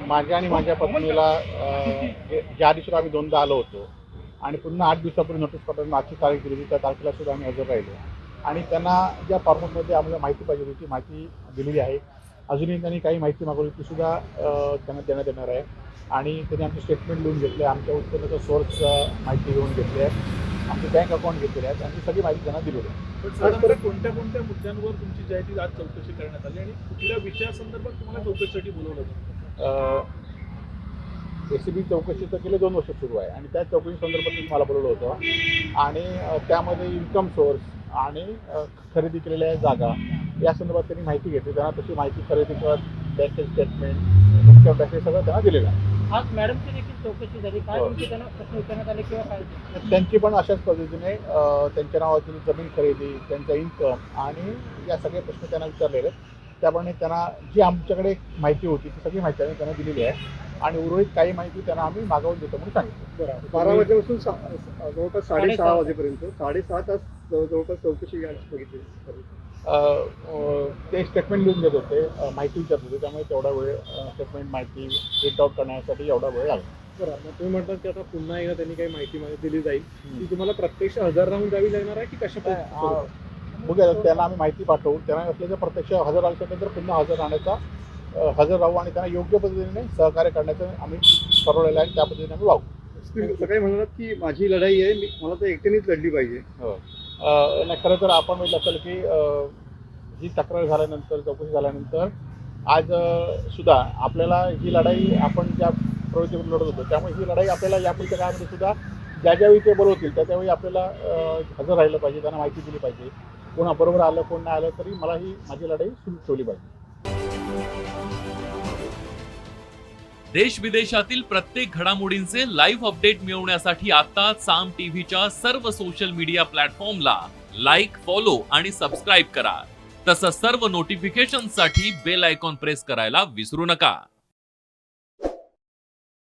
माझ्या आणि माझ्या पत्नीला ज्या दिवशी आम्ही दोनदा आलो होतो आणि पुन्हा 8 दिवसापूर्वी नोटीस पाठवून मागची तारीख दिली होती, त्या तारखेला सुद्धा आम्ही हजर राहिलो आणि त्यांना ज्या फॉर्मॅटमध्ये आम्हाला माहिती पाहिजे होती ती माहिती दिलेली आहे. अजूनही त्यांनी काही माहिती मागवली ती सुद्धा त्यांना देण्यात येणार आहे आणि त्यांनी आमचे स्टेटमेंट लिहून घेतले, आमच्या उत्पन्नाचा सोर्स माहिती घेऊन घेतली आहे, आमचे बँक अकाउंट घेतलेले आहेत आणि सगळी माहिती त्यांना दिलेली आहे. पण साधारणतः कोणत्या कोणत्या मुद्द्यांवर तुमची जी आहे ती आज चौकशी करण्यात आली आणि कुठल्या विषयासंदर्भात तुम्हाला चौकशीसाठी बोलवलं होतं? एसीबी चौकशी तर गेले 2 वर्ष सुरू आहे आणि त्या चौकशी संदर्भात मला बोलवलं होतं आणि त्यामध्ये इन्कम सोर्स आणि खरेदी केलेल्या जागा या संदर्भात त्यांनी माहिती घेतली. त्यांना तशी माहिती खरेदी करत बँकेचे स्टेटमेंट इन्कम टॅक्स हे सगळं त्यांना दिलेलं आहे. आज मॅडमची देखील चौकशी झाली, काय तुमची त्यांना प्रश्न विचारण्यात आले किंवा काय? त्यांची पण अशाच पद्धतीने त्यांच्या नावाची जमीन खरेदी, त्यांचा इन्कम आणि या सगळे प्रश्न त्यांना विचारलेले आहेत. त्याप्रमाणे त्यांना जी आमच्याकडे माहिती होती ती सगळी माहिती आम्ही त्यांना दिलेली आहे आणि उर्वरित काही माहिती त्यांना आम्ही मागवून देतो म्हणून सांगितलं. 12 वाजल्यापासून जवळपास 6:30 वाजेपर्यंत 6.5 तास जवळपास चौकशी बघितली. ते स्टेटमेंट लिहून देत होते, माहिती विचारत होते, त्यामुळे तेवढा वेळ स्टेटमेंट माहिती प्रिंट आउट करण्यासाठी एवढा वेळ लागला. बरं, मग तुम्ही म्हणतात की आता पुन्हा एकदा त्यांनी काही माहिती दिली जाईल ती तुम्हाला प्रत्यक्ष हजर राहून द्यावी लागणार आहे की कशा? बघूया, त्यांना आम्ही माहिती पाठवू, त्यांना असले तर प्रत्यक्ष हजर राहिल्यानंतर पुन्हा हजर राहू आणि त्यांना योग्य पद्धतीने सहकार्य करण्याचं आम्ही ठरवलेलं आहे, त्या पद्धतीने आम्ही वागू. सकाळी म्हणतात की माझी लढाई आहे, मला तर एकट्यानेच लढली पाहिजे. हो, नाही खरं तर आपण बघितलं असेल की ही तक्रार झाल्यानंतर चौकशी झाल्यानंतर आज सुद्धा आपल्याला ही लढाई आपण ज्या प्रवृत्तीवर लढत होतो त्यामुळे ही लढाई आपल्याला यापुढच्या काळामध्ये सुद्धा ज्यावेळी ते बोलवतील त्यावेळी आपल्याला हजर राहिलं पाहिजे, त्यांना माहिती दिली पाहिजे. कोण बरोबर आलं कोण नाही आलं तरी मला ही माझी लढाई सुरू ठेवली पाहिजे. देश विदेशातील प्रत्येक घडामोडींचे लाईव्ह अपडेट मिळवण्यासाठी आता साम टीव्हीच्या सर्व सोशल मीडिया प्लॅटफॉर्मला लाईक, फॉलो आणि सबस्क्राईब करा. तसंच सर्व नोटिफिकेशनसाठी बेल आयकॉन प्रेस करायला विसरू नका.